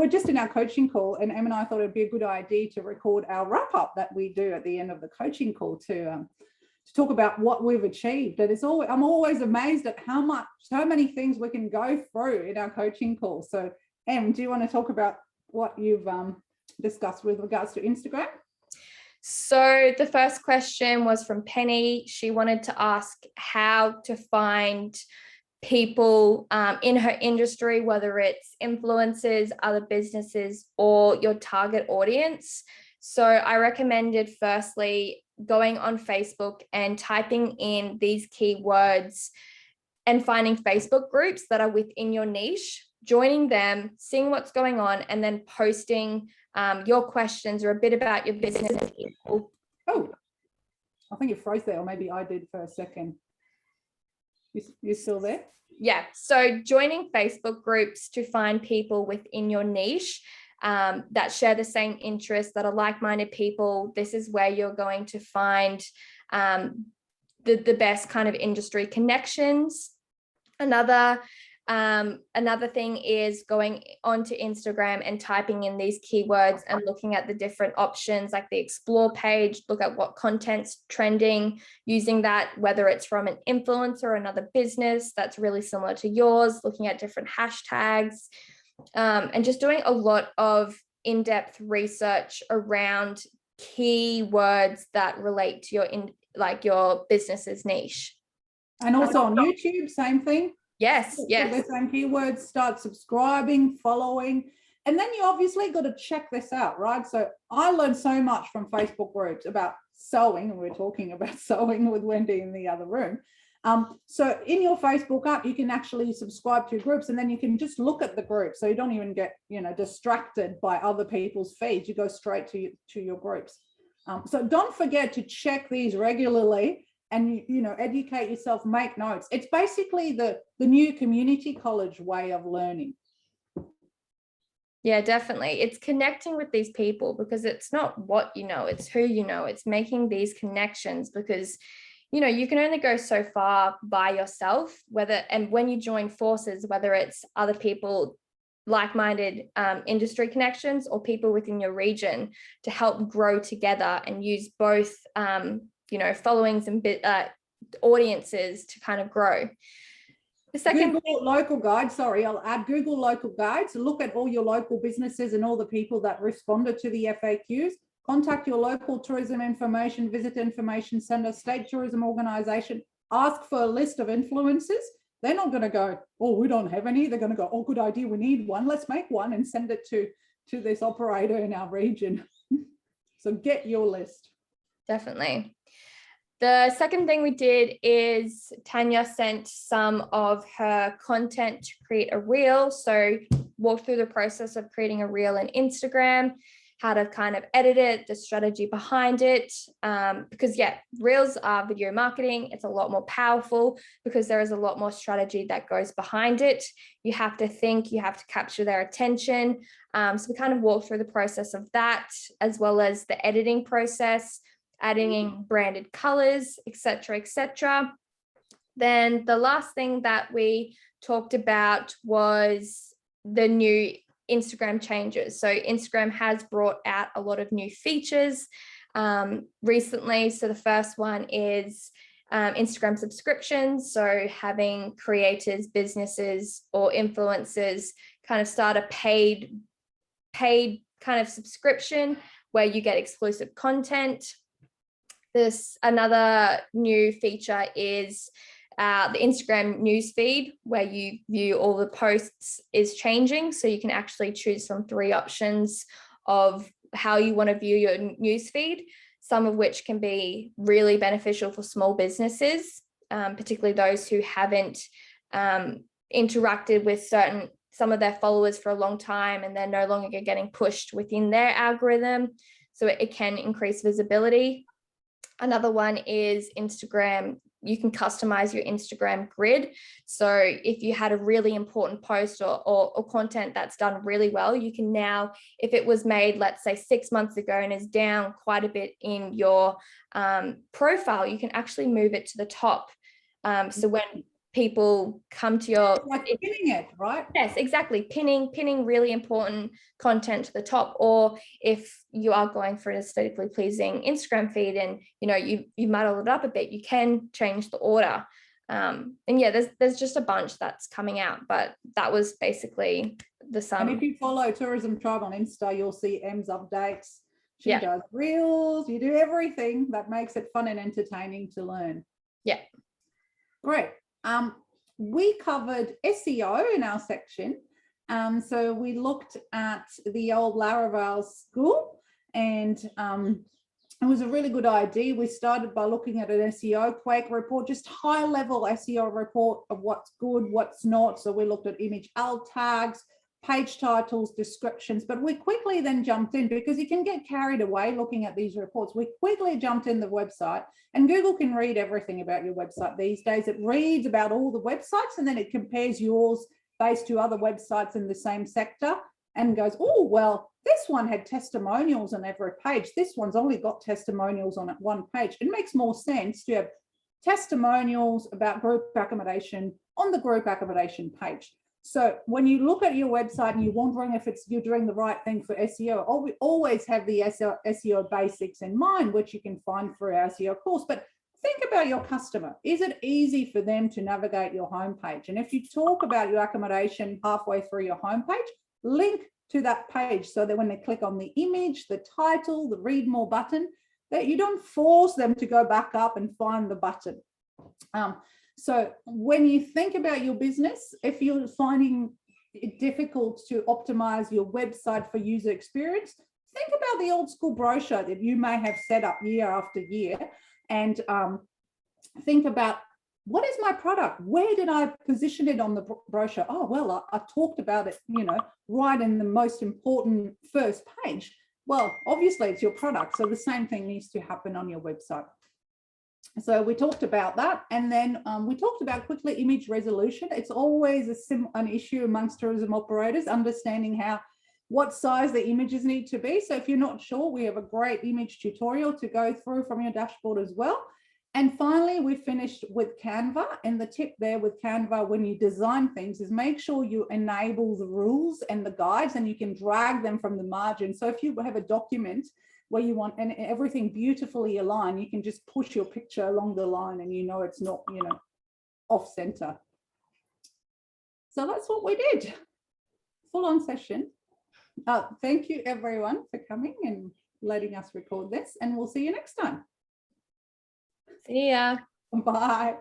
we're just in our coaching call, and Em and I thought it'd be a good idea to record our wrap up that we do at the end of the coaching call to talk about what we've achieved. And I'm always amazed at so many things we can go through in our coaching call. So Em, do you want to talk about what you've discussed with regards to Instagram? So the first question was from Penny. She wanted to ask how to find people in her industry, whether it's influencers, other businesses, or your target audience. So I recommended firstly going on Facebook and typing in these keywords and finding Facebook groups that are within your niche, joining them, seeing what's going on, and then posting your questions or a bit about your business. Oh, I think you froze there, or maybe I did for a second. You still there? Yeah. So joining Facebook groups to find people within your niche that share the same interests, that are like-minded people. This is where you're going to find the best kind of industry connections. Another thing is going onto Instagram and typing in these keywords and looking at the different options, like the explore page, look at what content's trending, using that, whether it's from an influencer or another business that's really similar to yours, looking at different hashtags, and just doing a lot of in-depth research around keywords that relate to your business's niche. And also on YouTube, same thing. Yes. The same keywords, start subscribing, following, and then you obviously got to check this out, right? So I learned so much from Facebook groups about sewing, and we're talking about sewing with Wendy in the other room. So in your Facebook app, you can actually subscribe to groups, and then you can just look at the group. So you don't even get, distracted by other people's feeds. You go straight to your groups. So don't forget to check these regularly. And educate yourself, make notes. It's basically the new community college way of learning. Yeah, definitely. It's connecting with these people, because it's not what you know, it's who you know. It's making these connections, because you can only go so far by yourself, and when you join forces, whether it's other people, like-minded industry connections, or people within your region, to help grow together and use both followings and audiences to kind of grow. The second, Google local guides. Sorry, I'll add Google local guides. Look at all your local businesses and all the people that responded to the FAQs. Contact your local tourism information, visit information center, state tourism organization. Ask for a list of influencers. They're not going to go, oh, we don't have any. They're going to go, oh, good idea, we need one. Let's make one and send it to this operator in our region. So get your list. Definitely. The second thing we did is Tanya sent some of her content to create a reel. So walk through the process of creating a reel in Instagram, how to kind of edit it, the strategy behind it. Because reels are video marketing. It's a lot more powerful because there is a lot more strategy that goes behind it. You have to think, you have to capture their attention. So we kind of walk through the process of that, as well as the editing process, adding in branded colors, etc., etc. Then the last thing that we talked about was the new Instagram changes. So Instagram has brought out a lot of new features recently. So the first one is Instagram subscriptions. So having creators, businesses, or influencers kind of start a paid kind of subscription where you get exclusive content. Another new feature is the Instagram newsfeed, where you view all the posts, is changing. So you can actually choose from 3 options of how you want to view your newsfeed, some of which can be really beneficial for small businesses, particularly those who haven't interacted with some of their followers for a long time, and they're no longer getting pushed within their algorithm. So it can increase visibility. Another one is Instagram. You can customize your Instagram grid. So if you had a really important post or content that's done really well, you can now, if it was made, let's say 6 months ago and is down quite a bit in your profile, you can actually move it to the top. So when people come to your, like pinning it, right? yes, exactly, pinning really important content to the top. Or if you are going for an aesthetically pleasing Instagram feed and you muddle it up a bit, you can change the order. And yeah, there's just a bunch that's coming out, but that was basically the sum. And if you follow Tourism Tribe on Insta, you'll see Em's updates. She Yeah. does reels, you do everything that makes it fun and entertaining to learn. Yeah. Great. We covered SEO in our section. So we looked at the old Laravel school, and it was a really good idea. We started by looking at an SEO Quake report, just high level SEO report of what's good, what's not. So we looked at image alt tags, page titles, descriptions, but we quickly then jumped in, because you can get carried away looking at these reports. We quickly jumped in the website, and Google can read everything about your website these days. It reads about all the websites, and then it compares yours based to other websites in the same sector and goes, oh, well, this one had testimonials on every page. This one's only got testimonials on one page. It makes more sense to have testimonials about group accommodation on the group accommodation page. So when you look at your website and you're wondering if you're doing the right thing for SEO, we always have the SEO basics in mind, which you can find through our SEO course. But think about your customer. Is it easy for them to navigate your homepage? And if you talk about your accommodation halfway through your homepage, link to that page so that when they click on the image, the title, the read more button, that you don't force them to go back up and find the button. So when you think about your business, if you're finding it difficult to optimize your website for user experience, think about the old school brochure that you may have set up year after year, and think about, what is my product? Where did I position it on the brochure? Oh, well, I talked about it, right in the most important first page. Well, obviously it's your product. So the same thing needs to happen on your website. So we talked about that. And then we talked about quickly image resolution. It's always an issue amongst tourism operators, understanding what size the images need to be. So if you're not sure, we have a great image tutorial to go through from your dashboard as well. And finally, we finished with Canva. And the tip there with Canva when you design things is make sure you enable the rules and the guides, and you can drag them from the margin. So if you have a document where you want and everything beautifully aligned, you can just push your picture along the line and it's not, off center. So that's what we did. Full on session. Thank you everyone for coming and letting us record this, and we'll see you next time. See ya. Bye.